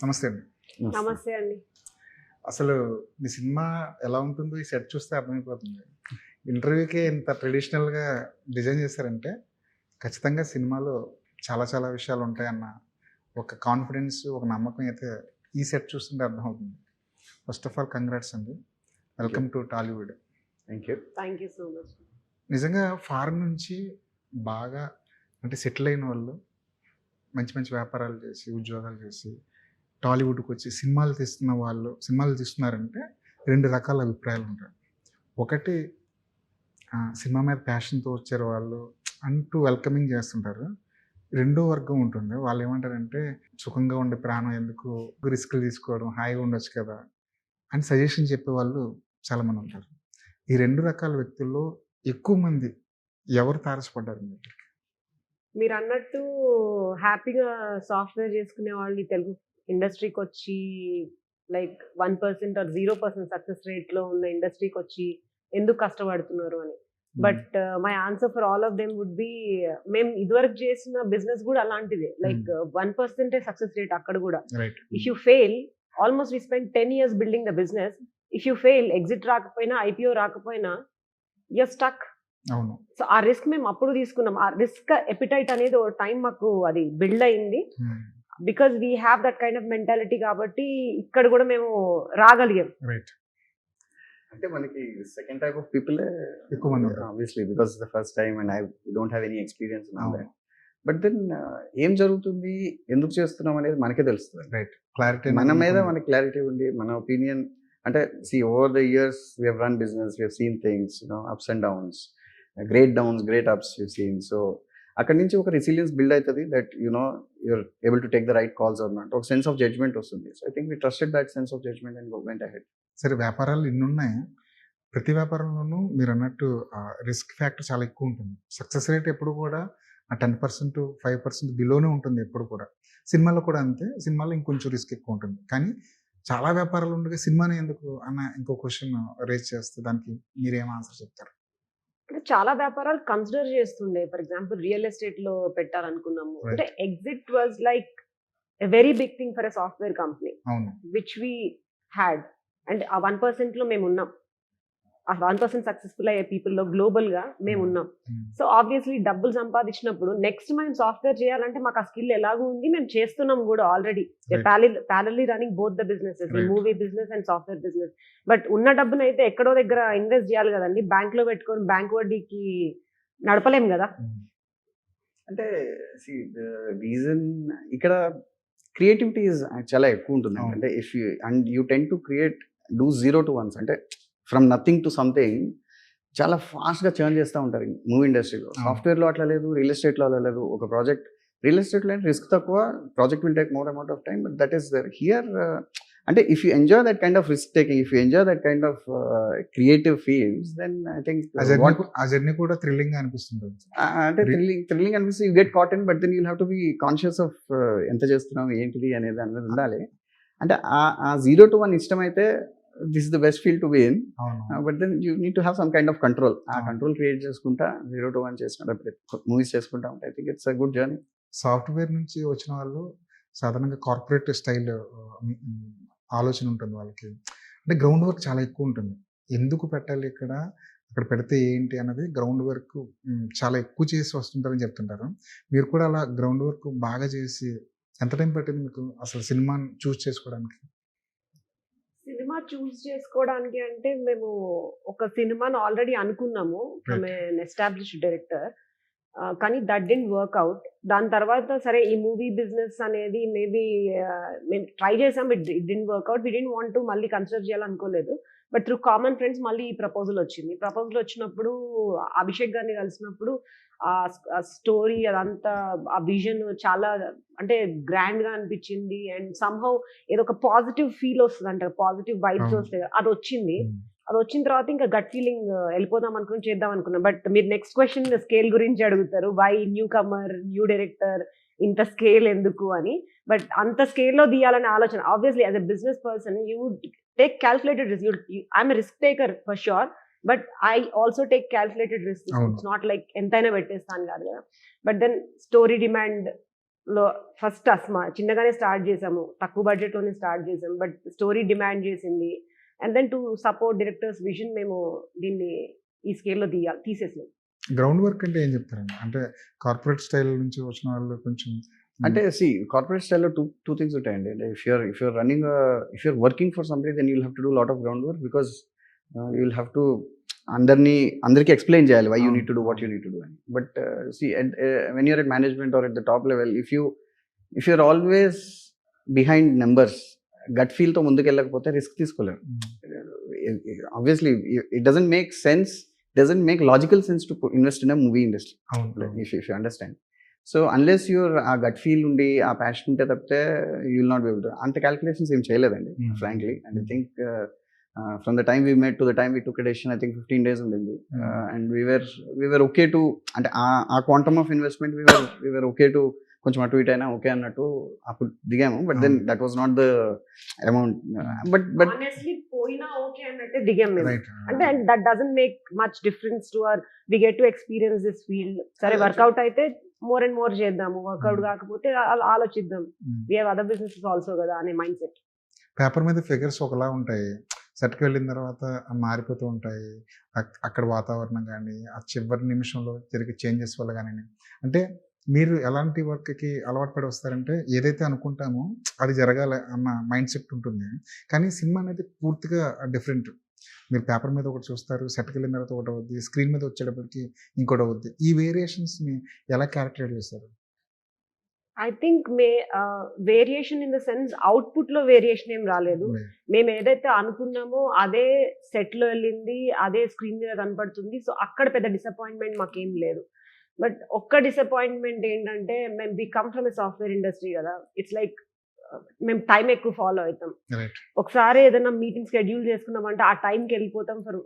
నమస్తే అండి. నమస్తే అండి. అసలు మీ సినిమా ఎలా ఉంటుందో ఈ సెట్ చూస్తే అర్థమైపోతుంది. ఇంటర్వ్యూకే ఇంత ట్రెడిషనల్‌గా డిజైన్ చేశారంటే, ఖచ్చితంగా సినిమాలో చాలా చాలా విషయాలు ఉంటాయన్న ఒక కాన్ఫిడెన్స్, ఒక నమ్మకం అయితే ఈ సెట్ చూస్తుంటే అర్థమవుతుంది. ఫస్ట్ ఆఫ్ ఆల్ కంగ్రాట్స్ అండి. Welcome to Tollywood. Thank you. Thank you so much. నిజంగా ఫారెన్ నుంచి బాగా అంటే సెటిల్ అయిన వాళ్ళు మంచి మంచి వ్యాపారాలు చేసి, ఉద్యోగాలు చేసి టాలీవుడ్‌కి వచ్చి సినిమాలు తీస్తున్న వాళ్ళు సినిమాలు తీస్తున్నారంటే 2 రకాల అభిప్రాయాలు ఉంటాయి. ఒకటి సినిమా మీద ప్యాషన్‌తో వచ్చారు వాళ్ళు అంటూ వెల్కమింగ్ చేస్తుంటారు. రెండో వర్గం ఉంటుంది. వాళ్ళు ఏమంటారంటే సుఖంగా ఉండే ప్రాణం ఎందుకు రిస్క్‌లు తీసుకోవడం, హాయిగా ఉండొచ్చు కదా అని సజెషన్ చెప్పేవాళ్ళు చాలామంది ఉంటారు. ఈ 2 రకాల వ్యక్తుల్లో ఎక్కువ మంది ఎవరు తారసపడ్డారు మీకు? మీరన్నట్టు హ్యాపీగా సాఫ్ట్‌వేర్ చేసుకునే వాళ్ళు ఈ తెలుగు ఇండస్ట్రీకొచ్చి లైక్ 1% ఆర్ 0% సక్సెస్ రేట్‌లో ఉన్న ఇండస్ట్రీకొచ్చి ఎందుకు కష్టపడుతున్నారు అని. But my answer for all of them would be మేము ఇదివరకు చేసిన బిజినెస్ కూడా అలాంటిదే. లైక్ 1% సక్సెస్ రేట్ అక్కడ కూడా. Right. If you fail almost we spend 10 years building the business. If you fail exit రాకపోయినా, ఐపీఓ రాకపోయినా యూర్ స్టక్. అవును. సో ఆ రిస్క్ మేము అప్పుడు తీసుకున్నాం. ఆ రిస్క్ ఎపిటైట్ అనేది ఓ టైం మాకు అది బిల్డ్ అయింది. Because we have that kind of mentality కాబట్టి ఇక్కడ కూడా మేము రాగలిగాం. రైట్. అంటే మనకి సెకండ్ టైప్ ఆఫ్ పీపుల్ ఎక్కువ మంది ఉంటారు. Obviously because the first time and I don't have any experience in అవును. దట్. బట్ దెన్ ఏం జరుగుతుంది, ఎందుకు చేస్తున్నాం అనేది మనకే తెలుస్తుంది. రైట్. క్లారిటీ మన మీద మనకి క్లారిటీ ఉండి మన ఒపీనియన్ అంటే over the years we have run business, we have seen things, ups and downs, great downs, great ups you seen. So అక్కడి నుంచి ఒక రెసిలియన్స్ బిల్డ్ అవుతుంది that you're able to take the right calls or not. ఒక sense of judgement వస్తుంది. So I think we trusted that sense of judgement and went ahead. సరే, వ్యాపారాలు ఇన్నున్నాయి. ప్రతి వ్యాపారంలోనూ మీరు అన్నట్టు రిస్క్ ఫ్యాక్టర్ చాలా ఎక్కువ ఉంటుంది. సక్సెస్ రేట్ ఎప్పుడు కూడా 10%, 5% బిలోనే ఉంటుంది ఎప్పుడు కూడా. సినిమాలో కూడా అంతే. సినిమాలో ఇంకొంచెం రిస్క్ ఎక్కువ ఉంటుంది. కానీ చాలా వ్యాపారాలు ఉండగా సినిమానే ఎందుకు అన్న ఇంకో క్వశ్చన్ రేజ్ చేస్తే దానికి మీరేం ఆన్సర్ చెప్తారు? అంటే చాలా వ్యాపారాలు కన్సిడర్ చేస్తుండే. ఫర్ ఎగ్జాంపుల్ రియల్ ఎస్టేట్ లో పెట్టాలనుకున్నాము. Right. అంటే exit was like a very big thing for a software company అవును. Which we had. అండ్ ఆ 1% లో మేము ఉన్నాం. ఆ 1% సక్సెస్ఫుల్ అయ్యే పీపుల్ లో గ్లోబల్ గా మేము ఉన్నాం. సో ఆబ్వియస్లీ డబ్బులు సంపాదించినప్పుడు నెక్స్ట్ మనం సాఫ్ట్వేర్ చేయాలంటే మాకు ఆ స్కిల్ ఎలాగూ ఉంది, మేము చేస్తున్నాం కూడా already. Right. ప్యారలీ running both the businesses, Right. Movie business and software business. But ఉన్న డబ్బును అయితే ఎక్కడో దగ్గర ఇన్వెస్ట్ చేయాలి కదండి. బ్యాంక్ లో పెట్టుకొని బ్యాంక్ వడ్డీకి నడపలేం కదా. అంటే రీజన్ ఇక్కడ క్రియేటివిటీ చాలా ఎక్కువ ఉంటుంది. అవును. అంటే if you and you ten to create do 0 to 1 అంటే ఫ్రమ్ నథింగ్ టు సంథింగ్ చాలా ఫాస్ట్గా చర్న్ చేస్తూ ఉంటారు మూవీ ఇండస్ట్రీలో. అవును. సాఫ్ట్వేర్లో అట్లా లేదు, రియల్ ఎస్టేట్లో అలా లేదు. ఒక ప్రాజెక్ట్ రియల్ ఎస్టేట్లో అంటే రిస్క్ తక్కువ, project will take more amount of time, but that is there here. అంటే if you enjoy that kind of risk taking, if you enjoy that kind of creative fields, then I think ఆ journey కూడా thrilling అనిపిస్తుంటుంది. అంటే thrilling అనిపిస్తే you get caught in, but then you'll have to be conscious of ఎంత చేస్తున్నాం ఏంటిది అనేది అనేది ఉండాలి. అంటే ఆ 0 to 1 ఇష్టమైతే this is the best field to be in. అవును. But then you need to have some kind of control. ఆ అవును. కంట్రోల్ క్రియేట్ చేసుకుంటా 0 to 1 చేసుకుంటా మూవీస్ చేసుకుంటా ఉంటే I think it's a good journey. Software నుంచి వచ్చిన వాళ్ళు సాధారణంగా కార్పొరేట్ స్టైల్ ఆలోచన ఉంటుంది వాళ్ళకి. అంటే గ్రౌండ్ వర్క్ చాలా ఎక్కువ ఉంటుంది. ఎందుకు పెట్టాలి ఇక్కడ, అక్కడ పెడితే ఏంటి అన్నది గ్రౌండ్ వర్క్ చాలా ఎక్కువ చేసి వస్తుంటారని చెప్తుంటారు. మీరు కూడా అలా గ్రౌండ్ వర్క్ బాగా చేసి ఎంత టైం పట్టింది మీకు అసలు సినిమాని చూస్ చేసుకోవడానికి? సినిమా చూస్ చేసుకోవడానికి అంటే మేము ఒక సినిమాను ఆల్రెడీ అనుకున్నాము ఫ్రమ్ ఎన్ ఎస్టాబ్లిష్డ్ డైరెక్టర్. కానీ దట్ డింట్ వర్క్ అవుట్. దాని తర్వాత సరే ఈ మూవీ బిజినెస్ అనేది మేబీ మేము ట్రై చేసాం, it didn't work out. We didn't want to మళ్ళీ కన్సిడర్ చేయాలనుకోలేదు. బట్ త్రూ కామన్ ఫ్రెండ్స్ మళ్ళీ ఈ ప్రపోజల్ వచ్చింది. ప్రపోజల్ వచ్చినప్పుడు అభిషేక్ గారిని కలిసినప్పుడు ఆ స్టోరీ అదంతా ఆ విజన్ చాలా అంటే గ్రాండ్ గా అనిపించింది. అండ్ సమ్హౌ ఏదో ఒక పాజిటివ్ ఫీల్ వస్తుంది అంటే పాజిటివ్ వైబ్స్ అవును. వస్తాయి. అది వచ్చింది. అది వచ్చిన తర్వాత ఇంకా గట్ ఫీలింగ్ వెళ్ళిపోదాం అనుకుని చేద్దాం అనుకున్నాం. బట్ మీరు నెక్స్ట్ క్వశ్చన్ స్కేల్ గురించి అడుగుతారు. Why newcomer, newcomer, ఇంత స్కేల్ ఎందుకు అని. బట్ అంత స్కేల్ లో తీయాలనే ఆలోచన obviously as a business person you take calculated risk. I'm risk taker for sure, but I also take calculated risk. అవును. ఇట్స్ నాట్ లైక్ ఎంతైనా పెట్టేస్తాను కాదు కదా. బట్ దెన్ స్టోరీ డిమాండ్ లో ఫస్ట్ అస్మా చిన్నగానే స్టార్ట్ చేసాము, తక్కువ బడ్జెట్ లోనే స్టార్ట్ చేసాము, బట్ స్టోరీ డిమాండ్ చేసింది. And then to support directors vision మేము దీన్ని ఈ స్కేల్లో తీసేసాం. గ్రౌండ్ వర్క్ అంటే ఏం చెప్తారండి? అంటే కార్పొరేట్ స్టైల్ నుంచి వచ్చిన వాళ్ళు కొంచెం అంటే కార్పొరేట్ స్టైల్లో టూ థింగ్స్ ఉంటాయండి. If you're running if you're working for somebody then you'll have to do lot of ground work, because you'll have to అందరికీ ఎక్స్ప్లెయిన్ చేయాలి why you need to do what you need to do అని. But when you're at management or at the top level, if you're always behind numbers, gut ఫీల్తో ముందుకెళ్ళకపోతే risk తీసుకోలేరు. Obviously it doesn't make sense, doesn't make logical sense to invest in a movie industry, if you understand. So unless you're ఆ gut feel ఉండి ఆ passion ఉంటే తప్పితే you will not be able to. అంత calculations ఏం చేయలేదండి frankly. And I think from the time we made to the time we took a decision, I think 15 days ఉండింది. And we were okay to, అంటే ఆ quantum of investment we were okay to, కొంచెం అటు ఇటు అయినా okay అన్నట్టు అప్పుడు దిగాము. But then that was not the amount. But honestly పోయినా ఓకే అన్నట్టే దిగాం మేము. రైట్. అంటే that doesn't make much difference to our, we get to experience this field. సరే వర్కౌట్ అయితే మోర్ అండ్ మోర్ చేద్దాము, వర్కౌట్ కాకపోతే ఆలోచిద్దాం, we have other businesses also కదా అనే మైండ్ సెట్. పేపర్ మీద ఫిగర్స్ ఒకలా ఉంటాయి, సెట్కి వెళ్ళిన తర్వాత మారిపోతూ ఉంటాయి. అక్కడ వాతావరణం కానీ ఆ చివరి నిమిషంలో జరిగే చేంజెస్ వల్ల కానీ. అంటే మీరు ఎలాంటి వర్క్కి అలవాటు పడి వస్తారంటే ఏదైతే అనుకుంటామో అది జరగాలి అన్న మైండ్ సెట్ ఉంటుంది. కానీ సినిమా అనేది పూర్తిగా డిఫరెంట్. మీరు పేపర్ మీద ఒకటి చూస్తారు, సెట్కి వెళ్ళిన తర్వాత ఒకటి అవుద్ది, స్క్రీన్ మీద వచ్చేటప్పటికి ఇంకోటి అవుద్ది. ఈ వేరియేషన్స్ని ఎలా క్యాలిక్యులేట్ చేస్తారు? I think variation in the sense output లో వేరియేషన్ ఏం రాలేదు. మేము ఏదైతే అనుకున్నామో అదే సెట్ లో వెళ్ళింది, అదే స్క్రీన్ మీద కనపడుతుంది. సో అక్కడ పెద్ద డిసప్పాయింట్మెంట్ మాకేం లేదు. బట్ ఒక్క డిసప్పాయింట్మెంట్ ఏంటంటే, మేము we come from a software industry కదా, ఇట్స్ లైక్ మేము టైం ఎక్కువ ఫాలో అవుతాం. రైట్. ఒకసారి ఏదైనా మీటింగ్ షెడ్యూల్ చేసుకున్నామంటే ఆ టైంకి వెళ్ళిపోతాం. ఫర్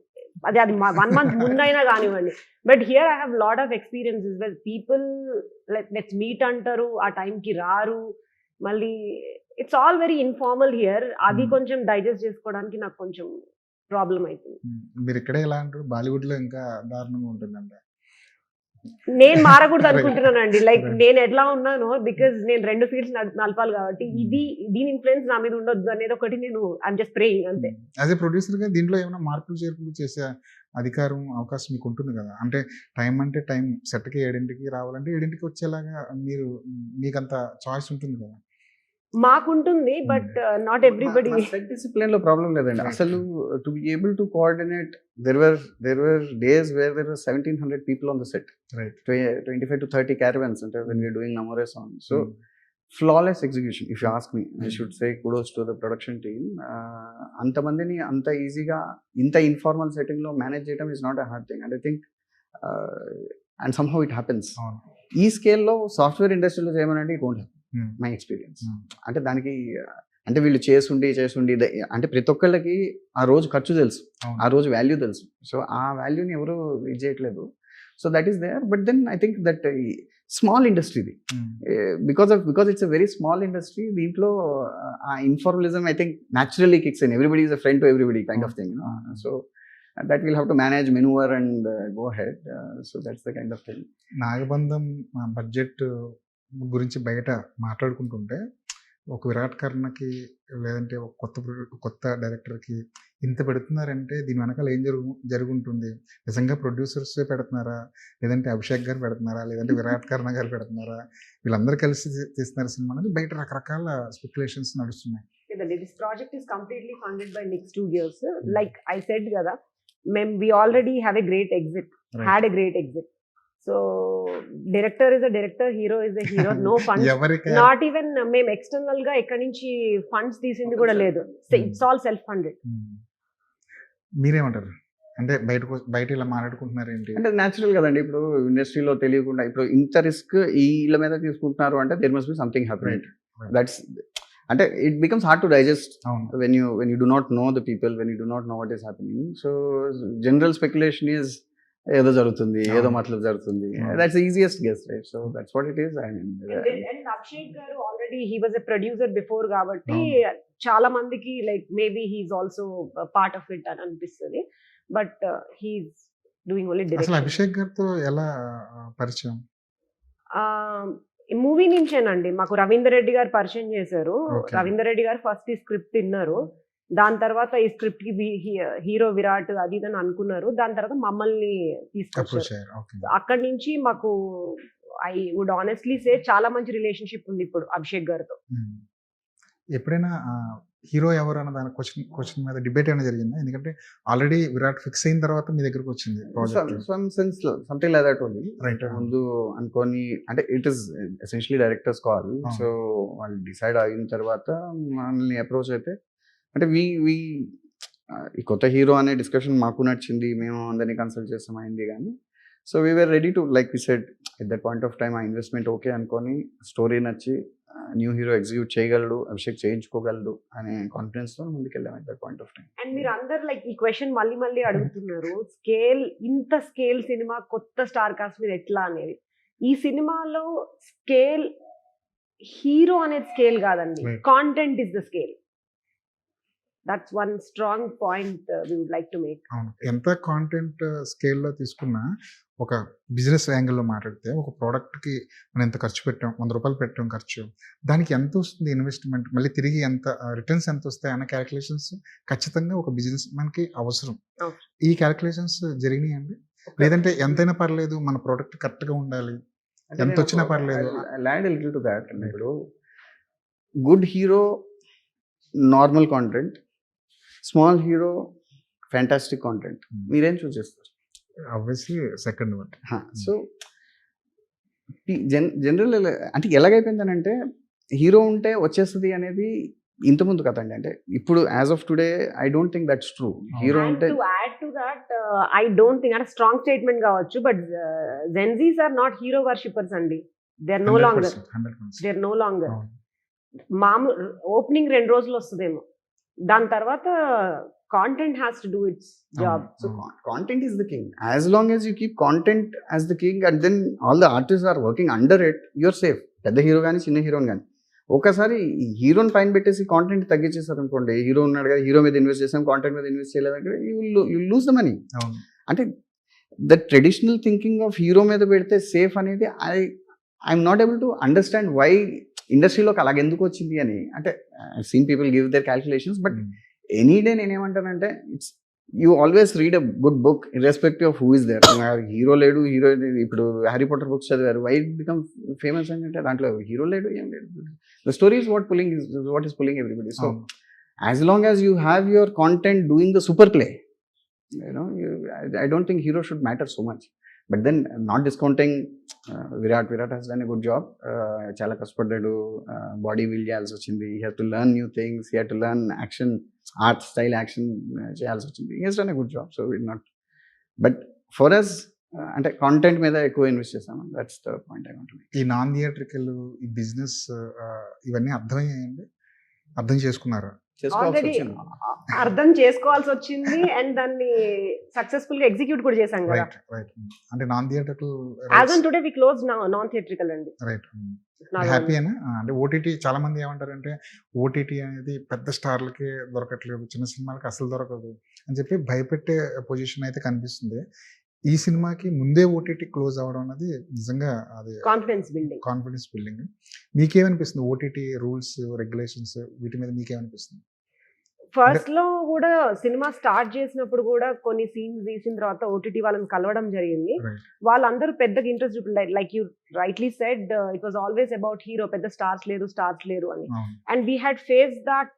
అది 1 month ముందైనా కానివ్వండి. But here I have lot of experiences well people let's meet అంటారు, ఆ టైంకి రారు. మళ్ళీ it's all very informal here. అది కొంచెం డైజెస్ట్ చేసుకోవడానికి నాకు కొంచెం ప్రాబ్లం అవుతుంది. మీరు ఇక్కడే ఎలా అంటారు, బాలీవుడ్లో ఇంకా దారుణంగా ఉంటుందంట. నేను మారకూడదు అనుకుంటున్నానండి. లైక్ నేను ఎట్లా ఉన్నానో, బికాజ్ నేను 2 ఫీల్డ్స్ నడపాలి కాబట్టి దీని ఇన్ఫ్లుయెన్స్ నా మీద ఉండొద్దు అనేది ఒకటి నేను ఐఎమ్ జస్ట్ ప్రేయింగ్ అంతే. యాజ్ ఏ ప్రొడ్యూసర్గా దీంట్లో ఏమైనా మార్పులు చేర్పులు చేసే అధికారం అవకాశం మీకు ఉంటుంది కదా? అంటే టైం అంటే టైం, సెట్కి 7ంటికి రావాలంటే 7ంటికి వచ్చేలాగా మీకంత చాయిస్ ఉంటుంది కదా? మాకుంటుంది, బట్ నాట్ ఎవ్రీబడి. డిసిప్లిన్ లో ప్రాబ్లం లేదండి అసలు. To be able to coordinate, there were days where there were 1700 people on the set, Right. 25 to 30 caravans when we were doing Namore song. So flawless execution, if you ask me. I should say kudos to the production team. అంతమందిని అంత ఈజీగా ఇంత informal setting లో manage చేయడం is not a hard thing, and I think and somehow it happens. ఈ స్కేల్లో software ఇండస్ట్రీలో చేయమనంటే it won't happen. My experience. అంటే దానికి అంటే వీళ్ళు చేసుండి అంటే ప్రతి ఒక్కళ్ళకి ఆ రోజు ఖర్చు తెలుసు, ఆ రోజు వాల్యూ తెలుసు. సో ఆ వాల్యూని ఎవరు ఇది చేయట్లేదు. So that is there. But then I think that small ఇండస్ట్రీది, because it's a very small industry. దీంట్లో ఆ informalism I think naturally kicks in. Everybody is a friend to everybody kind of thing. So that we'll have to manage, maneuver and go ahead. So that's the kind of thing. Nagabandham budget గురించి బయట మాట్లాడుకుంటుంటే ఒక విరాట్ కర్ణకి లేదంటే ఒక కొత్త డైరెక్టర్కి ఇంత పెడుతున్నారంటే దీని వెనకాల ఏం జరుగుంటుంది? నిజంగా ప్రొడ్యూసర్స్ పెడుతున్నారా, లేదంటే అభిషేక్ గారు పెడుతున్నారా, లేదంటే విరాట్ కర్ణ గారు పెడుతున్నారా, వీళ్ళందరూ కలిసి తీస్తున్నారు సినిమా అనేది బయట రకరకాల స్పెక్యులేషన్స్ నడుస్తున్నాయి. This project is completely funded by Nix Studios. Like I said kada, we already have a great exit, Right. had a great exit. So director is a director, hero is a hero. No funds, not even మేము external గా ఎక్కడి నుంచి funds తీసింది కూడా లేదు. It's all self funded. మీరేమంటారు? అంటే బయట ఇలా మాట్లాడుకుంటున్నారు ఏంటి అంటే న్యాచురల్ కదండి. ఇప్పుడు ఇండస్ట్రీలో తెలియకుండా ఇప్పుడు ఇంత రిస్క్ వీళ్ళ మీద తీసుకుంటున్నారు అంటే there must be something happening. That's అంటే it becomes hard to digest when you do not know the people, when you do not know what is happening. So general speculation is ఏదో జరుగుతుంది, ఏదో మతలబ్ జరుగుతుంది. That's the easiest guess, right? So that's what it is. I mean, and Abhishek garu already he was a producer before కాబట్టి చాలా మందికి like maybe he's also a part of it అని అనిపిస్తుంది. But he's doing only direction. అసలు అభిషేక్ గారితో ఎలా పరిచయం? Movie నుంచేనండి మాకు రవీందర్ రెడ్డి గారు పరిచయం చేశారు. Okay. రవీందర్ రెడ్డి గారు ఫస్ట్ ఈ స్క్రిప్ట్ తిన్నారు. దాని తర్వాత ఈ స్క్రిప్ట్ కి హీరో విరాట్ అది ఇదని అనుకున్నారు. దాని తర్వాత మమ్మల్ని తీసుకొచ్చారు. అప్రోచ్ అయ్యారు. ఓకే. అక్కడి నుంచి మాకు ఐ వుడ్ ఆనెస్ట్లీ సే చాలా మంచి రిలేషన్షిప్ ఉంది ఇప్పుడు అభిషేక్ గారితో. ఎప్పుడైనా హీరో ఎవరు అన్న దాని క్వశ్చన్ మీద డిబేట్ ఏమైనా జరిగిందా? ఎందుకంటే ఆల్రెడీ విరాట్ ఫిక్స్ అయిన తర్వాత మీ దగ్గరకు వచ్చింది project. Some sense something like that only. Right. ముందు అనుకోని అంటే it is essentially directors call. Ah. So వాళ్ళు డిసైడ్ అయిన తర్వాత మనల్ని అప్రోచ్ అయితే అంటే ఈ కొత్త హీరో అనే డిస్కషన్ మాకు నచ్చింది, మేము అందరినీ కన్సల్ట్ చేస్తాం అయింది. కానీ so we were ready to like we said at that point of time ఆ ఇన్వెస్ట్మెంట్ ఓకే అనుకొని స్టోరీ నచ్చి న్యూ హీరో ఎగ్జిక్యూట్ చేయగలడు, అభిషేక్ చేయించుకోగలడు అనే కాన్ఫిడెన్స్ తో ముందుకెళ్ళాం at that point of time. And మీరు అందరు లైక్ ఈ క్వశ్చన్ మళ్ళీ అడుగుతున్నారు, స్కేల్ ఇంత స్కేల్ సినిమా కొత్త స్టార్ కాస్ట్ మీద ఎట్లా అనేది. ఈ సినిమాలో స్కేల్ హీరో అనేది స్కేల్ కాదండి, Right. Content is the scale. That's one strong point we would like to make. అవును. ఎంత కాంటెంట్ స్కేల్లో తీసుకున్నా ఒక బిజినెస్ యాంగిల్లో మాట్లాడితే ఒక ప్రోడక్ట్కి మనం ఎంత ఖర్చు పెట్టాం, 100 రూపాయలు పెట్టాం ఖర్చు, దానికి ఎంత వస్తుంది ఇన్వెస్ట్మెంట్, మళ్ళీ తిరిగి ఎంత రిటర్న్స్ ఎంత వస్తాయి అన్న క్యాలిక్యులేషన్స్ ఖచ్చితంగా ఒక బిజినెస్ మనకి అవసరం. Okay. ఈ క్యాలిక్యులేషన్స్ జరిగినాయండి? లేదంటే ఎంతైనా పర్లేదు మన ప్రోడక్ట్ కరెక్ట్గా ఉండాలి, ఎంత వచ్చినా పర్లేదు? Land little to that. ఇప్పుడు good hero normal content, small hero fantastic content, మీరేం చూస్ చేస్తారు? Obviously second one. So general అంటే ఎలాగైపోయిందనంటే హీరో ఉంటే వచ్చేస్తుంది అనేది ఇంతకుముందు కథ అండి. అంటే ఇప్పుడు as of today I don't think that's true. Hero ఉంటే to add to that I don't think అంటే స్ట్రాంగ్ స్టేట్మెంట్ కావచ్చు, but Gen Zs are not hero worshippers అండి. They are no longer. 100%. They are no longer. మామూలు opening 2 రోజులు వస్తుందేమో, దాని తర్వాత content has to do its job. So content is the king. As long as you keep content as the king and then all the artists are working under it, you're safe. పెద్ద hero కానీ చిన్న హీరోని కానీ ఒకసారి హీరోని పైన పెట్టేసి content తగ్గించేసారు అనుకోండి, హీరో ఉన్నాడు కదా, హీరో మీద ఇన్వెస్ట్ చేసాం, కాంటెంట్ మీద ఇన్వెస్ట్ చేయలేదంటే యూ లూజ్ ద మనీ. అవును. అంటే the traditional thinking of hero మీద పెడితే సేఫ్ అనేది I'm not able to understand why ఇండస్ట్రీలోకి అలాగ ఎందుకు వచ్చింది అని. అంటే seen people give their calculations, but any day నేనేమంటానంటే it's you always read a good book irrespective of who is there. Hero లేడు, హీరో ఇప్పుడు హ్యారీ పాటర్ బుక్స్ చదివారు, వై బికమ్ ఫేమస్ అంటే దాంట్లో హీరో లేడు, ఏం లేదు. The story is what is pulling everybody. So as long as you have your content doing the super play, I don't think hero should matter so much. But then not discounting Virat has done a good job. Chala kashpadadu, body build cheyalsi ochindi. He has to learn new things. He had to learn action, art style action cheyalsi ochindi. He has done a good job. So we're not. But for us, అంటే content మీద ఎక్కువ invest చేస్తాము. That's the point I want to make. ఈ non theatrical ఈ business ఇవన్నీ అర్థమయ్యాయండి? అర్థం చేసుకున్నారా? Already అర్థం చేసుకోవాల్సి వచ్చింది అండ్ దాన్ని సక్సెస్ఫుల్ గా ఎగ్జిక్యూట్ కూడా చేశాం కదా. Right right. అంటే non theatrical as on today we close non theatrical అండి. రైట్. హ్యాపీయేనా? అంటే ఓటీటీ చాలా మంది ఏమంటారంటే ఓటీటీ అనేది పెద్ద స్టార్లకి దొరకట్లేదు, చిన్న సినిమాలకి అసలు దొరకదు అని చెప్పి భయపెట్టే పొజిషన్ అయితే కనిపిస్తుంది. ఈ సినిమాకి ముందే ఓటీటీ క్లోజ్ అవ్వడం అనేది నిజంగా అది కాన్ఫిడెన్స్ బిల్డింగ్. మీకేమనిపిస్తుంది? ఓటీటీ రూల్స్ రెగ్యులేషన్స్ వీటి మీద మీకేమనిపిస్తుంది? ఫస్ట్ లో కూడా సినిమా స్టార్ట్ చేసినప్పుడు కూడా కొన్ని సీన్స్ తీసిన తర్వాత ఓటీటీ వాళ్ళని కలవడం జరిగింది. వాళ్ళందరూ పెద్దగా ఇంట్రెస్ట్ చూపించారు. Like you rightly said, it was always about hero, పెద్ద స్టార్స్ లేరు అని. And we had face that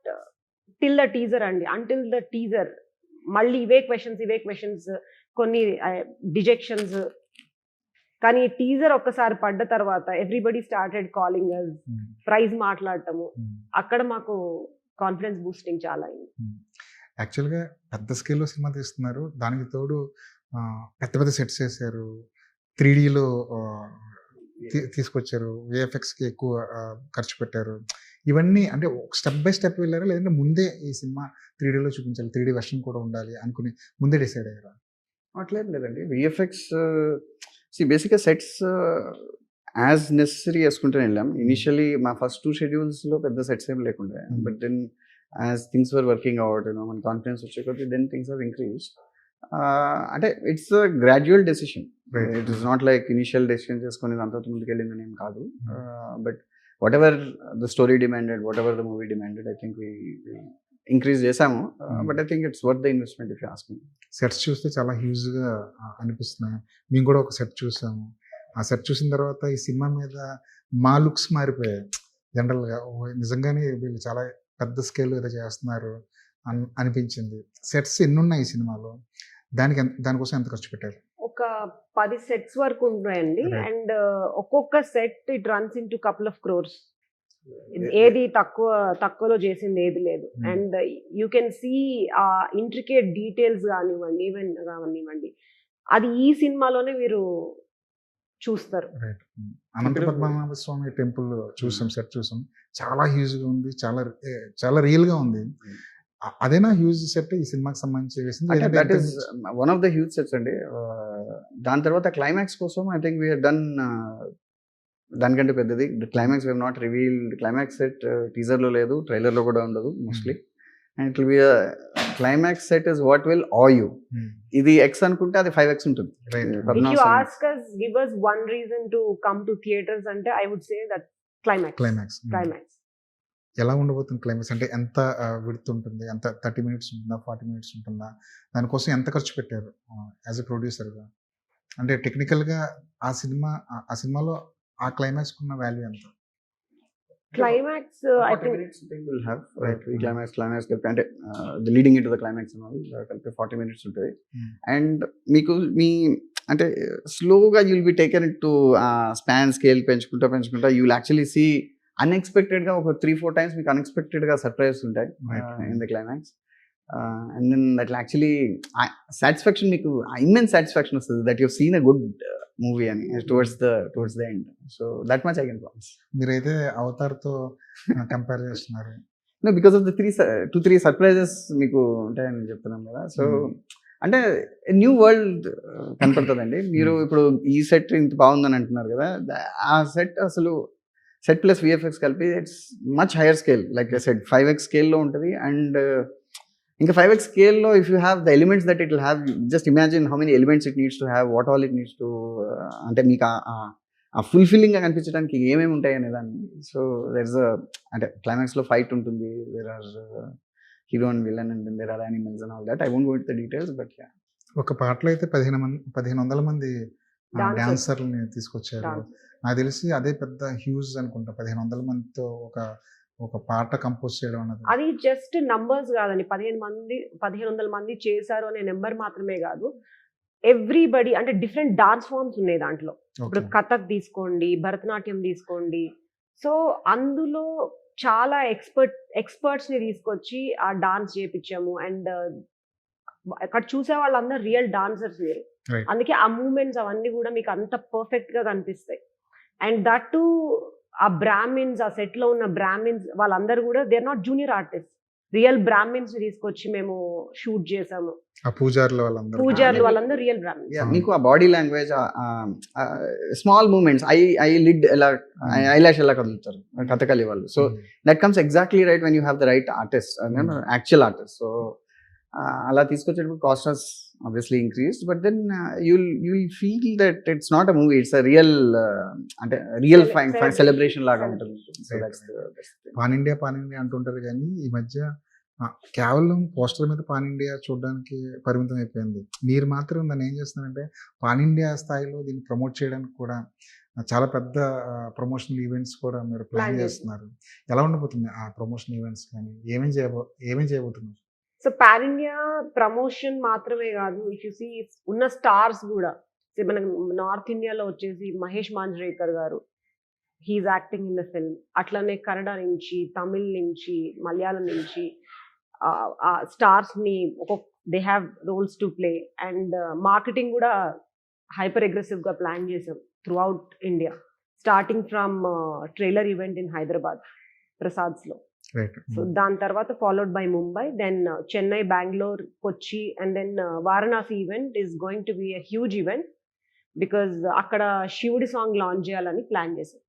till the teaser అండి. అంటిల్ ద టీజర్ మళ్ళీ ఇవే క్వశ్చన్స్, కొన్ని డిజెక్షన్స్. కానీ టీజర్ ఒక్కసారి పడ్డ తర్వాత everybody started calling us, price మాట్లాడటము, అక్కడ మాకు కాన్ఫిడెన్స్ బూస్టింగ్ చాలా అయింది. యాక్చువల్గా పెద్ద స్కేల్లో సినిమా తీస్తున్నారు, దానికి తోడు పెద్ద సెట్స్ వేసారు, 3Dలో తీసుకొచ్చారు, VFXకి ఎక్కువ ఖర్చు పెట్టారు. ఇవన్నీ అంటే స్టెప్ బై స్టెప్ వెళ్ళారా, లేదంటే ముందే ఈ సినిమా 3Dలో చూపించాలి, 3D వెర్షన్ కూడా ఉండాలి అనుకుని ముందే డిసైడ్ అయ్యారా? అట్లేదు లేదండి. విఎఫ్ఎక్స్ బేసిక్గా సెట్స్ యాజ్ నెసరీ వేసుకుంటూనే వెళ్ళాం. ఇనిషియలీ మా ఫస్ట్ 2 షెడ్యూల్స్లో పెద్ద సెట్స్ ఏం లేకుండే, but then as things were working out, మన కాన్ఫిడెన్స్ వచ్చే కొద్దీ దెన్ థింగ్స్ హావ్ ఇంక్రీజ్డ్. అంటే it's a gradual decision. Right. It is not like initial decision చేసుకొని దాంతో ముందుకెళ్ళిందని ఏం కాదు. But whatever the story demanded, whatever the movie demanded, I think increase చేసాము. But I think it's worth the investment if you ask me. Sets చూస్తే చాలా హ్యూజ్గా అనిపిస్తున్నాయి. మేము కూడా ఒక సెట్ చూసాము. ఆ సెట్ చూసిన తర్వాత ఈ సినిమా మీద మా లుక్స్ మారిపోయాయి. జనరల్గా నిజంగానే వీళ్ళు చాలా పెద్ద స్కేల్ ఏదో చేస్తున్నారు అనిపించింది. సెట్స్ ఎన్ని ఉన్నాయి ఈ సినిమాలో, దానికోసం ఎంత ఖర్చు పెట్టారు? ఒక 10 సెట్స్ వరకు ఉన్నాయండి. Right. అండ్ ఒక్కొక్క set it runs into couple of crores. ఏది తక్కువలో చేసింది ఏది లేదు. Hmm. And you can see ఆ ఇంట్రికేట్ డీటెయిల్స్ కానివ్వండి, ఈవెన్ కానివ్వండి, అది ఈ సినిమాలోనే మీరు చూస్తారు. రైట్. అనంత పద్మనాభ స్వామి టెంపుల్ చూసాం, సెట్ చూసాం. చాలా హ్యూజ్గా ఉంది, చాలా రియల్గా ఉంది. అదేనా హ్యూజ్ సెట్ ఈ సినిమాకి సంబంధించి వేసింది? That is one of the huge sets అండి. దాని తర్వాత క్లైమాక్స్ కోసం ఐ థింక్ వీఆర్ డన్ దానికంటే పెద్దది. Climax we not revealed. Climax set టీజర్లో లేదు, ట్రైలర్లో కూడా ఉండదు mostly. And it will be climax set is what will awe you. ఇది ఎక్స్ అనుకుంటే అది 5x ఉంటుంది. If you ask us, give us one reason to come to theaters అంటే I would say that climax. ఎలా ఉండబోతుంది climax? అంటే ఎంత width ఉంటుంది? ఎంత 30 minutes ఉంటుందా, 40 minutes ఉంటుందా? దానికోసం ఎంత ఖర్చు పెట్టారు యాజ్ ఎ ప్రొడ్యూసర్గా? అంటే టెక్నికల్గా ఆ సినిమాలో ఆ క్లైమాక్స్ ఉన్న వాల్యూ ఎంత? Climax I think will have climax కలిపి అంటే leading in to the climax కలిపి 40 minutes ఉంటుంది. అండ్ మీకు అంటే స్లోగా you will be taken to span scale పెంచుకుంటా యూ విల్ యాక్చువల్లీ సీ అన్ఎక్స్పెక్టెడ్గా ఒక 3-4 times మీకు అన్ఎక్స్పెక్టెడ్గా సర్ప్రైజ్ ఉంటాయి in the climax. And then that actually satisfaction, మీకు ఇమ్మెన్స్ సాటిస్ఫాక్షన్ వస్తుంది that you seen a good movie అని towards the end. So that much I can promise. మీరైతే అవతార్తో కంపేర్ చేస్తున్నారు. No, because of the 2-3 surprises మీకు ఉంటాయని చెప్తున్నాం కదా. సో అంటే న్యూ వరల్డ్ కనపడుతుందండి. మీరు ఇప్పుడు ఈ సెట్ ఇంత బాగుందని అంటున్నారు కదా, ఆ సెట్ అసలు సెట్ ప్లస్ విఎఫ్ఎక్స్ కలిపి it's much higher scale. Like I said 5x స్కేల్లో ఉంటుంది. అండ్ ఇంకా 5x స్కేల్లో if you have the elements that it will have, just imagine how many elements it needs to have, what all it needs to, అంటే మీకు ఆ ఫుల్ఫిల్లింగ్గా కనిపించడానికి ఏమేమి ఉంటాయి అనే దాన్ని. సో దెర్ ఇస్ అంటే క్లైమాక్స్లో ఫైట్ ఉంటుంది, there are hero and villain and there are animals and all that. I won't go into the details, but yeah. ఒక పాటలో అయితే 1500 మంది డాన్సర్ని తీసుకొచ్చారు. నాకు తెలిసి అదే పెద్ద హ్యూజ్ అనుకుంటా, 1500 మందితో ఒక పాట కంపోజ్ చేయడం అన్నది. అది జస్ట్ నంబర్స్ కాదండి. 1500 మంది చేశారు అనే నెంబర్ మాత్రమే కాదు. ఎవ్రీబడి అంటే డిఫరెంట్ డాన్స్ ఫామ్స్ ఉన్నాయి దాంట్లో. ఇప్పుడు కథక్ తీసుకోండి, భరతనాట్యం తీసుకోండి. సో అందులో చాలా ఎక్స్పర్ట్స్ ని తీసుకొచ్చి ఆ డాన్స్ చేపించాము. అండ్ అక్కడ చూసే వాళ్ళందరూ రియల్ డాన్సర్స్ వేరు. అందుకే ఆ మూమెంట్స్ అవన్నీ కూడా మీకు అంత పర్ఫెక్ట్ గా కనిపిస్తాయి. అండ్ దట్ టు ఆ బ్రాహ్మిన్స్, ఆ సెట్ లో ఉన్న బ్రాహ్మిన్స్ వాళ్ళందరూ కూడా they are not junior artist, real Brahmins తీసుకొచ్చి మేము షూట్ చేసాము. పూజారులు వాళ్ళందరూ రియల్ బ్రాహ్మిన్స్. మీకు ఆ body language, small moments, eye lid ఎలా, ఐలాష్ ఎలా కదులుతారు కథకళి వాళ్ళు. So that comes exactly right when you have the right artist, actual artist. So అలా తీసుకొచ్చేటప్పుడు cost has obviously increased, but then you'll feel that it's not a movie, it's a real అంటే real fine celebration లాగా ఉంటుంది. So that's pan India అంటుంటారు, కానీ ఈ మధ్య కేవలం పోస్టర్ మీద పాన్ ఇండియా చూడడానికి పరిమితం అయిపోయింది. మీరు మాత్రం దాన్ని ఏం చేస్తున్నారంటే పాన్ ఇండియా స్థాయిలో దీన్ని ప్రమోట్ చేయడానికి కూడా చాలా పెద్ద ప్రమోషనల్ ఈవెంట్స్ కూడా మీరు ప్లాన్ చేస్తున్నారు. ఎలా ఉండబోతుంది ఆ ప్రమోషనల్ ఈవెంట్స్? కానీ ఏమేం చేయబోతున్నారు? సో పాన్ ఇండియా ప్రమోషన్ మాత్రమే కాదు, ఇఫ్ యు సీ ఉన్న స్టార్స్ కూడా మనకి నార్త్ ఇండియాలో వచ్చేసి Mahesh Manjrekar garu, he's acting in the film. అట్లనే కన్నడ నుంచి, తమిళ్ నుంచి, మలయాళం నుంచి స్టార్స్ ని they have roles to play. And marketing కూడా హైపర్ అగ్రెసివ్ గా ప్లాన్ చేసాం throughout India, starting from trailer event in Hyderabad Prasads లో. సో దాని తర్వాత followed by Mumbai, then Chennai, Bengaluru, Kochi, and then Varanasi event is going to be a huge event because అక్కడ శివుడి song launch చేయాలని plan చేశాం.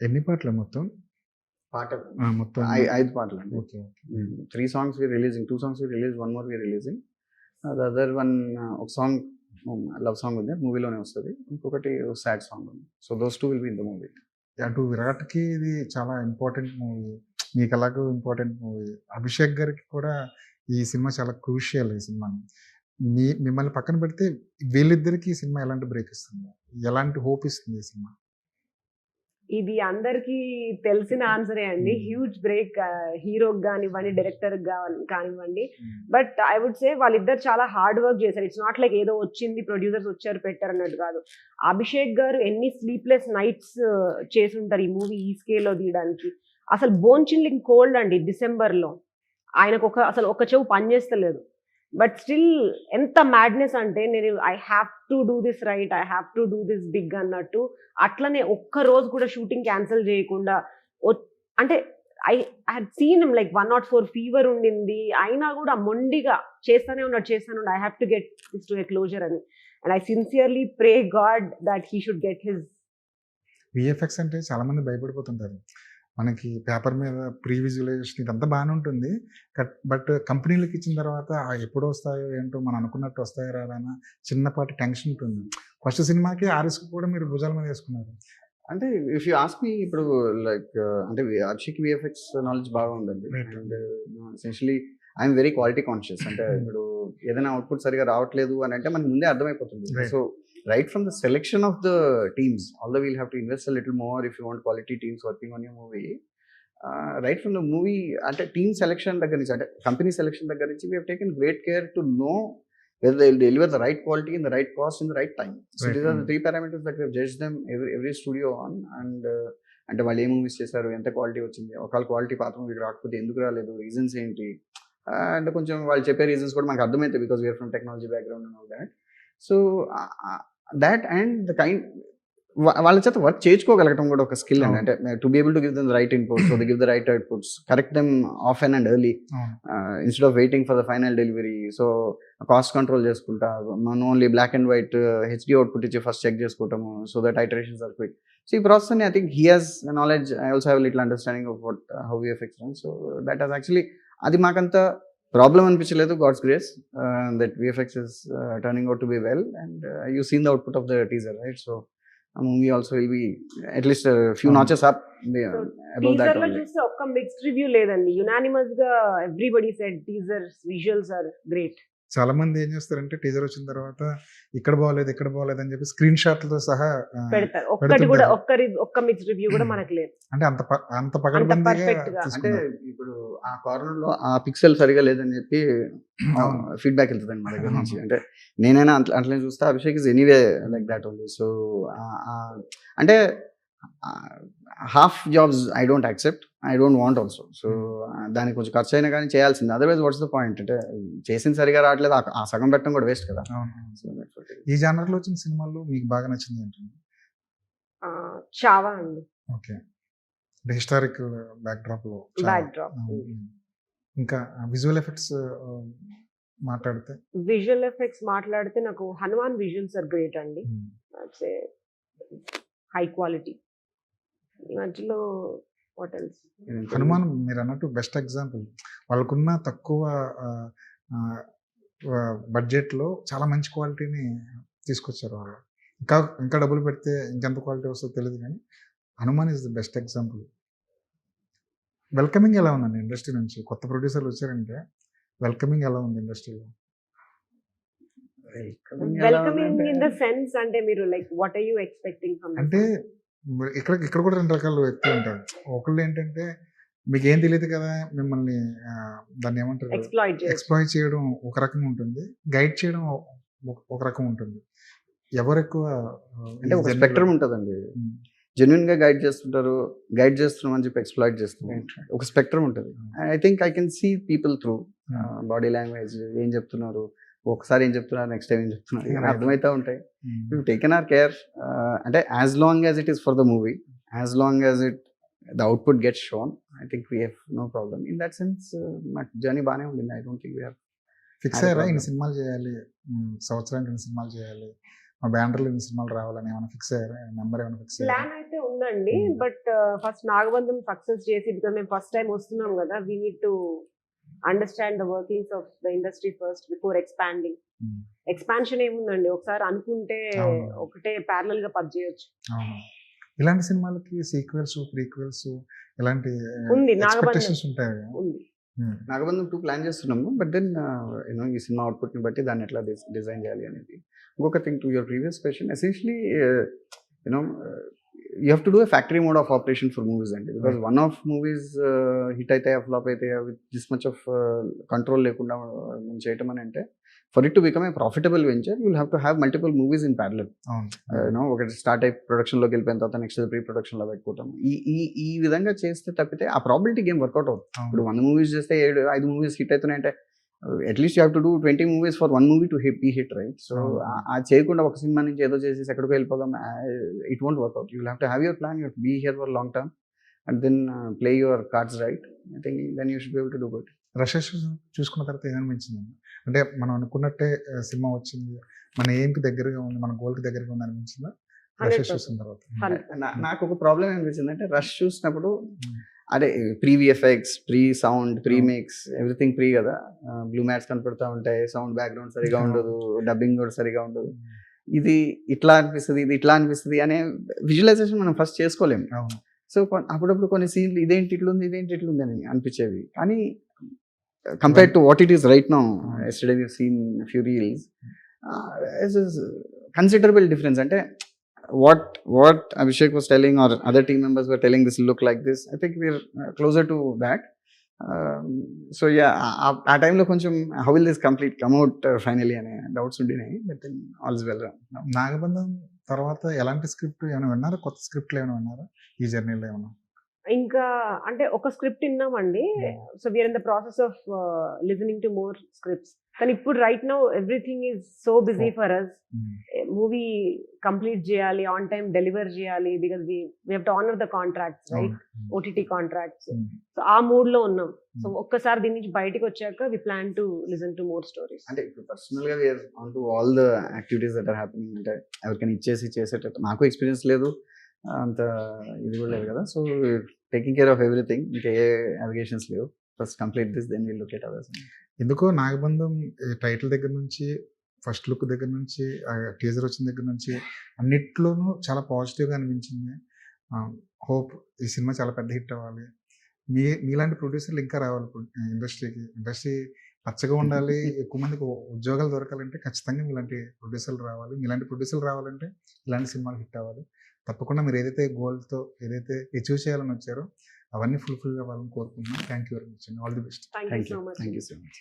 ఎన్ని పాటలు మొత్తం? మొత్తం 5 పాటలు అండి. 3 songs we're releasing, 2 songs we released, 1 more we're releasing. The other one ఒక సాంగ్ లవ్ సాంగ్ ఉంది, మూవీలోనే వస్తుంది. ఇంకొకటి సాడ్ సాంగ్ ఉంది. So those two will be in the movie. అటు విరాట్కి ఇది చాలా ఇంపార్టెంట్ మూవీ, మీకు ఎలాగో ఇంపార్టెంట్ మూవీ. అభిషేక్ గారికి కూడా ఈ సినిమా చాలా క్రూషియల్. ఈ సినిమా మిమ్మల్ని పక్కన పెడితే వీళ్ళిద్దరికి ఈ సినిమా ఎలాంటి బ్రేక్ ఇస్తుంది, ఎలాంటి హోప్ ఇస్తుంది ఈ సినిమా? ఇది అందరికీ తెలిసిన ఆన్సరే అండి. హ్యూజ్ బ్రేక్ హీరోకి కానివ్వండి, డైరెక్టర్ కానివ్వండి. బట్ ఐ వుడ్ సే వాళ్ళిద్దరు చాలా హార్డ్ వర్క్ చేశారు. ఇట్స్ నాట్ లైక్ ఏదో వచ్చింది ప్రొడ్యూసర్స్ వచ్చారు పెట్టారు అన్నట్టు కాదు. అభిషేక్ గారు ఎన్ని స్లీప్లెస్ నైట్స్ చేసి ఉంటారు ఈ మూవీ ఈ స్కేల్లో తీయడానికి. అసలు బోన్ చిల్లింగ్ కోల్డ్ అండి డిసెంబర్లో. ఆయనకు అసలు ఒక చెవు పనిచేస్తలేదు. బట్ స్టిల్ ఎంత మ్యాడ్నెస్ అంటే నేను I have to do this right, I have to do this big అన్నట్టు. అట్లనే ఒక్క రోజు కూడా షూటింగ్ క్యాన్సిల్ చేయకుండా అంటే I had seen like 104 fever ఉండింది, అయినా కూడా మొండిగా చేస్తానే ఉన్నాడు. I have to get this to a closure అని. And I sincerely pray God that he should get his. VFX అంటే చాలా మంది భయపడిపోతుంటారు. మనకి పేపర్ మీద ప్రీ విజువలైజేషన్ ఇదంతా బాగానే ఉంటుంది, బట్ కంపెనీలకు ఇచ్చిన తర్వాత ఎప్పుడు వస్తాయో ఏంటో మనం అనుకున్నట్టు వస్తాయో రాదన్న చిన్నపాటి టెన్షన్ ఉంటుంది. ఫస్ట్ సినిమాకి ఆ రిస్క్ కూడా మీరు భుజాల మీద వేసుకున్నారు. అంటే ఇఫ్ యూ ఆస్క్ మీ ఇప్పుడు లైక్ అంటే అభిషేక్ విఎఫ్ఎక్స్ నాలెడ్జ్ బాగా ఉందండి. And essentially I'm very quality conscious. అంటే ఇప్పుడు ఏదైనా అవుట్పుట్ సరిగా రావట్లేదు అని అంటే మనకి ముందే అర్థమైపోతుంది. So right from the selection of the teams, although we'll have to invest a little more if you want quality teams working on your movie, right from the movie ante team selection దగ్గర నుంచి అంటే company selection దగ్గర నుంచి we have taken great care to know whether they will deliver the right quality in the right cost in the right time. So these are the three parameters that we have judged them every studio on. And అంటే వాళ్ళు ఏ movies చేశారు, ఎంత quality వచ్చింది, ఒకవేళ quality పాత మూవీకి రాకపోతే ఎందుకు రాలేదు, రీజన్స్ ఏంటి, అండ్ కొంచెం వాళ్ళు చెప్పే రీజన్స్ కూడా మనకు అర్థమవుతాయి because we're from technology background and all that. So that and the kind వాళ్ళ చేత వర్క్ చేయించుకోగలగటం కూడా ఒక స్కిల్ అండి. అంటే to be able to give them right inputs, they give the right outputs, correct them off and early instead of waiting for the final delivery. So cost control చేసుకుంటా, మనం only black and white HD output ఇచ్చి first check చేసుకోవటము, so that iterations are quick. So ఈ process అని I think he has knowledge. I also have little understanding of what how VFX run. So that has actually అది మాకంత problem అనిపించలేదు. God's grace that VFX is turning out to be well. And you seen the output of the teaser, right? So ఆ movie also will be at least few notches up about that. Teaser లో చూస్తే ఒక్క mixed review లేదండి. Unanimous గా everybody said teasers visuals are great. చాలా మంది ఏం చేస్తారంటే టీజర్ వచ్చిన తర్వాత ఇక్కడ బాగోలేదు ఇక్కడ బాగోలేదు అని చెప్పి స్క్రీన్ షాట్లతో సహా పెడతారు. ఒక్కటి కూడా ఒక్క మిక్స్డ్ రివ్యూ కూడా మనకు లేదు. అంటే అంత పగడబందీగా perfect గా. అంటే ఇప్పుడు ఆ కార్నర్ లో ఆ పిక్సెల్ సరిగా లేదని చెప్పి ఫీడ్బ్యాక్ వెళ్తుంది మా దగ్గర నుంచి. అంటే నేనైనా అట్లనే చూస్తే Abhishek is anyway like that only. So అంటే half jobs I don't accept, I don't want also. So దానికి కొంచెం ఖర్చు అయినా కానీ చేయాల్సింది. Otherwise what's the point? అంటే చేసింది సరిగా రావట్లేదు, ఆ సగం పెట్టడం కూడా వేస్ట్ కదా. ఈ జానర్లో వచ్చిన సినిమాల్లో మీకు బాగా నచ్చింది ఏంటండి? చావా అండి. ఓకే, హిస్టారికల్ బ్యాక్డ్రాప్ లో. ఇంకా విజువల్ ఎఫెక్ట్స్ మాట్లాడితే నాకు హనుమాన్ విజువల్స్ ఆర్ గ్రేట్ అండి. High quality. ఈ మధ్యలో వాట్ ఎల్స్? హనుమాన్ మీరు అన్నట్టు బెస్ట్ ఎగ్జాంపుల్. వాళ్ళకున్న తక్కువ బడ్జెట్లో చాలా మంచి క్వాలిటీని తీసుకొచ్చారు వాళ్ళు. ఇంకా డబ్బులు పెడితే ఇంకెంత క్వాలిటీ వస్తుందో తెలియదు, కానీ Hanuman is the best example. Welcoming ఎలా ఉందండి ఇండస్ట్రీ నుంచి? కొత్త ప్రొడ్యూసర్లు వచ్చారంటే వెల్కమింగ్ ఎలా ఉంది ఇండస్ట్రీలో? వెల్కమింగ్ ఇన్ ద సెన్స్ అంటే మీరు like what are you expecting from? అంటే ఇక్కడ కూడా రెండు రకాల వ్యక్తులు ఉంటారు. ఒకళ్ళు ఏంటంటే మీకు ఏం తెలియదు కదా, మిమ్మల్ని దాన్ని ఏమంటారు, ఎక్స్ప్లాయిట్ చేయడం ఒక రకం ఉంటుంది, గైడ్ చేయడం ఒక రకం ఉంటుంది. ఎవరు ఎక్కువ అంటే ఒక స్పెక్ట్రమ్ ఉంటుందండి. జెన్యున్ గా గైడ్ చేస్తుంటారు, గైడ్ చేస్తున్నాం అని చెప్పి ఎక్స్ప్లాయిట్ చేస్తున్నారు. ఒక స్పెక్ట్రమ్ ఉంటుంది. I think I can see people through body language, ఏం చెప్తున్నారు, ఒకసారి ఏం చెప్తున్నారు, నెక్స్ట్ టైం ఏం చెప్తున్నారు, అర్థమవుతూ ఉంటాయి. Taken are care. అంటే as long as it is for the movie, as long as the output gets shown, I think we have no problem. In that sense మాకు జర్నీ బాగానే ఉండింది. I don't think we have fix అయ్యారా ఇన్ని సినిమాలు చేయాలి, సంవత్సరానికి ఇన్ని సినిమాలు చేయాలి, మా బ్యానర్లో ఇన్ని సినిమాలు రావాలని ఏమైనా ఫిక్స్ అయ్యారా? నెంబర్ ఏమైనా ఫిక్స్ అయ్యారా? ప్లాన్ అయితే ఉందండి. బట్ ఫస్ట్ నాగబంధం సక్సెస్ చేసి, బికాజ్ మేము ఫస్ట్ టైం వస్తున్నాం కదా, we need to understand the workings of the industry first before expanding. Um, expansion ఏముందండి, ఒకసారి అనుకుంటే అవును. ఒకటే ప్యారలల్ గా పని చేయొచ్చు. అవును. ఇలాంటి సినిమాలకి సీక్వెల్స్ ప్రీక్వెల్స్ ఇలాంటి ఉంది, నాగబంధం ఎక్స్పెక్టేషన్స్ ఉంటాయి కదా. ఉంది. ఉమ్, నాగబంధం 2 ప్లాన్ చేస్తున్నాము, బట్ దెన్ ఈ సినిమా అవుట్పుట్ని బట్టి దాన్ని ఎట్లా డిజైన్ చేయాలి అనేది. ఇంకొక thing to your previous question, essentially you know you have to do a factory mode of operation for movies అండి. Because one of movies hit అయితే ఫ్లాప్ అయితే with this much of control లేకుండా మనం చేయటం అని అంటే, for it to become a profitable venture you have to have multiple movies in parallel. అవును. ఒకటి స్టార్ట్ అయి ప్రొడక్షన్లోకి వెళ్ళిపోయిన తర్వాత నెక్స్ట్ ప్రీ ప్రొడక్షన్లో పెట్టుకుంటాం. ఈ విధంగా చేస్తే తప్పితే ఆ ప్రాబిలిటీ గేమ్ వర్కౌట్ అవుతుంది. ఇప్పుడు 100 మూవీస్ చేస్తే 5 మూవీస్ హిట్ అవుతున్నాయి అంటే at least you have to do 20 movies for 1 movie to be hit, right? So ఆ చేయకుండా ఒక సినిమా నుంచి ఏదో చేసేసి ఎక్కడికి వెళ్ళిపోదాం, it won't work out. You have to have your plan, you be here for long term and then play your cards right. I think then you should be able to do good. Rushes చూసుకున్న తర్వాత ఏమనిపించింది? అంటే మనం అనుకున్నట్టే cinema వచ్చింది, మన ఏంకి దగ్గరగా ఉంది, మన గోల్కి దగ్గరగా ఉంది అనిపించిందా రషెస్ 100%. చూసిన తర్వాత? నాకు ఒక ప్రాబ్లం ఏమనిపించింది అంటే, రష్ చూసినప్పుడు అదే pre VFX, pre sound, pre mix, everything pre కదా. బ్లూ మ్యాట్స్ కనపడుతూ ఉంటాయి, సౌండ్ బ్యాక్గ్రౌండ్ సరిగా ఉండదు, డబ్బింగ్ కూడా సరిగా ఉండదు. ఇది ఇట్లా అనిపిస్తుంది, ఇది ఇట్లా అనిపిస్తుంది అనే విజువలైజేషన్ మనం ఫస్ట్ చేసుకోలేము. అవును. సో అప్పుడప్పుడు కొన్ని సీన్లు ఇదేంటి ఇట్లుంది అని అనిపించేవి. కానీ compared to what it is right now, yesterday we seen few reels, considerable difference. అంటే what Abhishek was telling or other team members were telling, this will look like this. I think we're closer to that. So yeah, ఆ టైంలో కొంచెం how will this come out finally అనే doubts ఉండినాయి, but then all is well. Nagabandham తర్వాత ఎలాంటి script ఏమైనా విన్నారా? కొత్త స్క్రిప్ట్లు ఏమైనా విన్నారా ఈ జర్నీలో ఏమైనా? ఇంకా అంటే ఒక స్క్రిప్ట్ విన్నామండి. So we are in the process of listening to more scripts. కానీ ఇప్పుడు right now everything is so busy for us. Movie complete చేయాలి, ఆన్ టైం డెలివర్ చేయాలి, because we have to honour the contracts, right? OTT contracts. So ఆ mood లో ఉన్నాం. So ఒక్కసారి దీని నుంచి బయటకు వచ్చాక we plan to listen to more stories. అంటే ఇప్పుడు పర్సనల్ గా we are on to all the activities that are happening. అంటే ఎవరికైనా ఇచ్చేసి చేసేటట్టు మాకు ఎక్స్పీరియన్స్ లేదు, అంత ఇది కూడా లేదు కదా. So taking care of everything, ఇంకా ఏ అలిగేషన్స్ లేవు. First complete this, then will look at others. ఎందుకో నాగబంధం టైటిల్ దగ్గర నుంచి, ఫస్ట్ లుక్ దగ్గర నుంచి, టీజర్ వచ్చిన దగ్గర నుంచి అన్నిట్లోనూ చాలా పాజిటివ్గా అనిపించింది. హోప్ ఈ సినిమా చాలా పెద్ద హిట్ అవ్వాలి. మీలాంటి ప్రొడ్యూసర్లు ఇంకా రావాలి ఇండస్ట్రీకి. ఇండస్ట్రీ పచ్చగా ఉండాలి, ఎక్కువ మందికి ఉద్యోగాలు దొరకాలంటే ఖచ్చితంగా మీలాంటి ప్రొడ్యూసర్లు రావాలి. మీలాంటి ప్రొడ్యూసర్లు రావాలంటే ఇలాంటి సినిమాలు హిట్ అవ్వాలి. తప్పకుండా మీరు ఏదైతే గోల్తో ఏదైతే అచీవ్ చేయాలని వచ్చారో అవన్నీ ఫుల్ఫిల్ అవ్వాలని కోరుకుంటున్నాను. థ్యాంక్ యూ వెరీ మచ్ అండి. All the best. Thank you so much. Thank you so much.